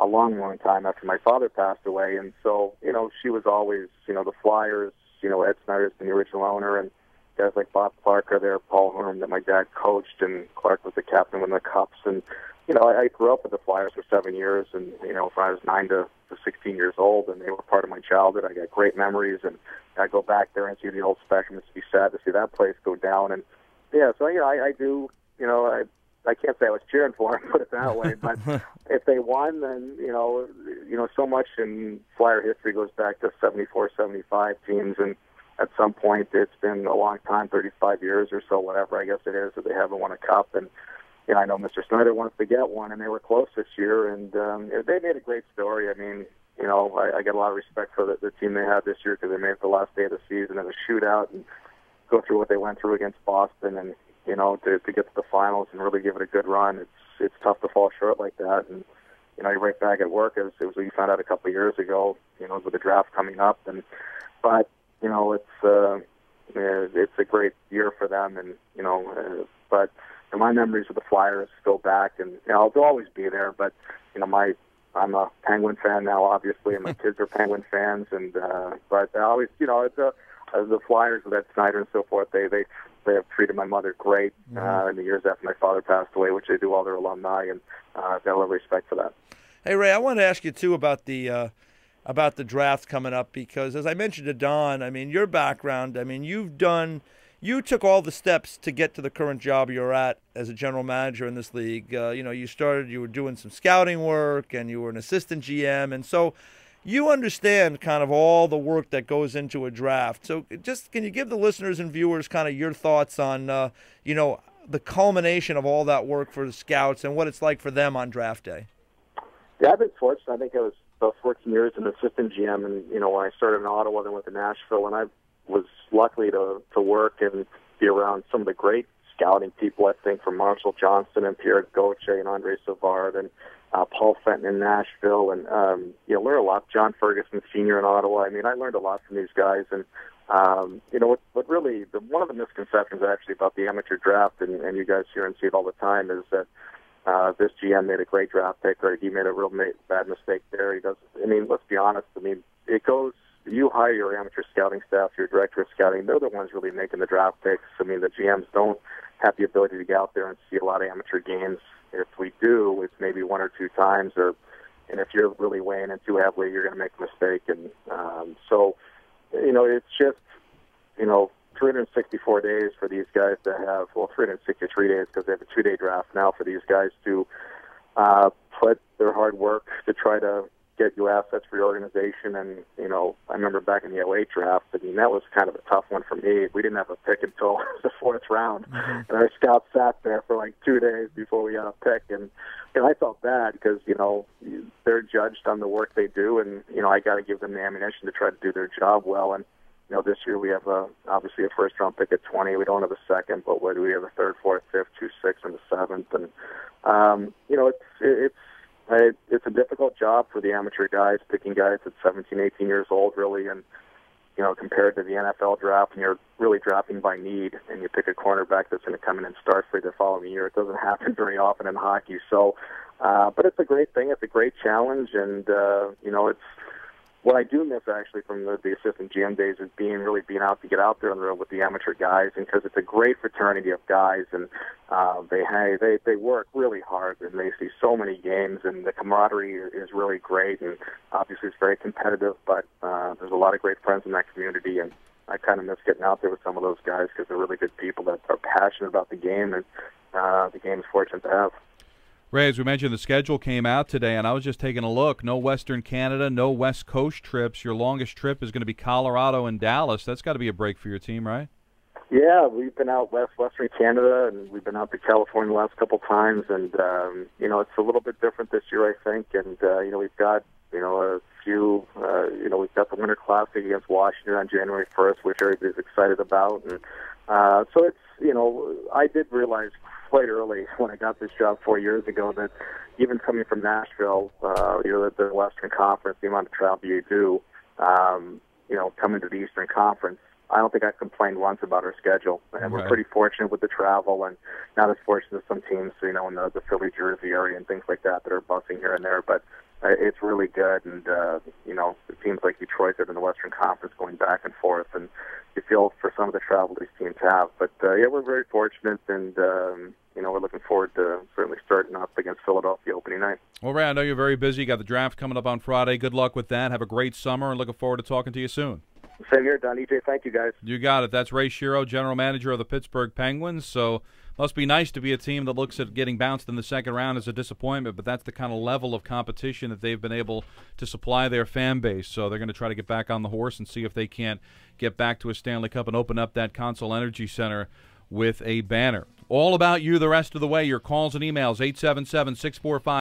a long, long time after my father passed away. And so, she was always, the Flyers, Ed Snyder's been the original owner, and guys like Bob Clark are there, Paul Horn that my dad coached, and Clark was the captain when the Cups. And, I grew up with the Flyers for 7 years, and, from I was 9 to 16 years old, and they were part of my childhood. I got great memories, and I go back there and see the old Spectrum. It's be sad to see that place go down. And, so, I do, I can't say I was cheering for them, put it that way, but if they won, then, so much in Flyer history goes back to 74, 75 teams, and at some point it's been a long time, 35 years or so, whatever I guess it is, that they haven't won a cup. And, I know Mr. Snyder wants to get one, and they were close this year, and they made a great story. I mean, I get a lot of respect for the team they had this year because they made it the last day of the season in a shootout and go through what they went through against Boston, and, to get to the finals and really give it a good run. It's tough to fall short like that. And, you're right back at work as we found out a couple of years ago, with the draft coming up. But it's a great year for them, and, but my memories of the Flyers go back, and they'll always be there. But I'm a Penguin fan now, obviously, and my kids are Penguin fans. And but I always, it's the Flyers with Ed Snyder and so forth. They have treated my mother great in the years after my father passed away, which they do all their alumni, and I've got a lot of respect for that. Hey, Ray, I want to ask you too about the draft coming up, because as I mentioned to Don, I mean, your background, I mean, you took all the steps to get to the current job you're at as a general manager in this league. You were doing some scouting work, and you were an assistant GM, and so you understand kind of all the work that goes into a draft. So just can you give the listeners and viewers kind of your thoughts on, the culmination of all that work for the scouts and what it's like for them on draft day? Yeah, I've been fortunate. I think I was about 14 years an assistant GM, and, when I started in Ottawa, then went to Nashville, and I was lucky to work and be around some of the great scouting people, I think, from Marshall Johnson and Pierre Gauthier and Andre Savard and Paul Fenton in Nashville, and learn a lot. John Ferguson Sr. in Ottawa. I mean, I learned a lot from these guys, and what really one of the misconceptions actually about the amateur draft, and you guys hear and see it all the time, is that this GM made a great draft pick, or he made a real bad mistake there. He does. I mean, let's be honest. I mean, it goes. You hire your amateur scouting staff, your director of scouting. They're the ones really making the draft picks. I mean, the GMs don't have the ability to get out there and see a lot of amateur games. If we do, it's maybe one or two times, and if you're really weighing in too heavily, you're going to make a mistake. And so, it's just, 364 days for these guys to have, 363 days because they have a 2-day draft now for these guys to put their hard work to try to get you assets for your organization. And, I remember back in the 08 draft, I mean, that was kind of a tough one for me. We didn't have a pick until the 4th round. Mm-hmm. And our scouts sat there for like 2 days before we got a pick. And, I felt bad because, they're judged on the work they do. And, I got to give them the ammunition to try to do their job well. And, this year we have obviously a first-round pick at 20. We don't have a second, but what do we have? A 3rd, 4th, 5th, 2, 6, and a 7th. And, it's a difficult job for the amateur guys, picking guys at 17, 18 years old, really. And, compared to the NFL draft, and you're really drafting by need, and you pick a cornerback that's going to come in and start for you the following year. It doesn't happen very often in hockey. So, but it's a great thing. It's a great challenge. And, it's what I do miss actually from the assistant GM days is being out to get out there on the road with the amateur guys, and because it's a great fraternity of guys, and they work really hard, and they see so many games, and the camaraderie is really great, and obviously it's very competitive, but there's a lot of great friends in that community, and I kind of miss getting out there with some of those guys because they're really good people that are passionate about the game, and the game is fortunate to have. Ray, as we mentioned, the schedule came out today, and I was just taking a look. No Western Canada, no West Coast trips. Your longest trip is going to be Colorado and Dallas. That's got to be a break for your team, right? Yeah, we've been out Western Canada, and we've been out to California the last couple times, and, it's a little bit different this year, I think, and, we've got, a few, we've got the Winter Classic against Washington on January 1st, which everybody's excited about, and so it's, I did realize quite early when I got this job 4 years ago that even coming from Nashville, the Western Conference, the amount of travel you do, coming to the Eastern Conference, I don't think I've complained once about our schedule. And we're pretty fortunate with the travel, and not as fortunate as some teams, in the Philly, Jersey area and things like that are busing here and there. But it's really good. And teams like Detroit are in the Western Conference going back and forth, and you feel for some of the travel these teams have. But we're very fortunate, and we're looking forward to certainly starting up against Philadelphia opening night. Well, Ray, I know you're very busy. You got the draft coming up on Friday. Good luck with that. Have a great summer, and looking forward to talking to you soon. Same here, Don. EJ, thank you, guys. You got it. That's Ray Shero, general manager of the Pittsburgh Penguins. So must be nice to be a team that looks at getting bounced in the second round as a disappointment, but that's the kind of level of competition that they've been able to supply their fan base. So they're going to try to get back on the horse and see if they can't get back to a Stanley Cup and open up that Consol Energy Center with a banner. All about you the rest of the way. Your calls and emails, 877-645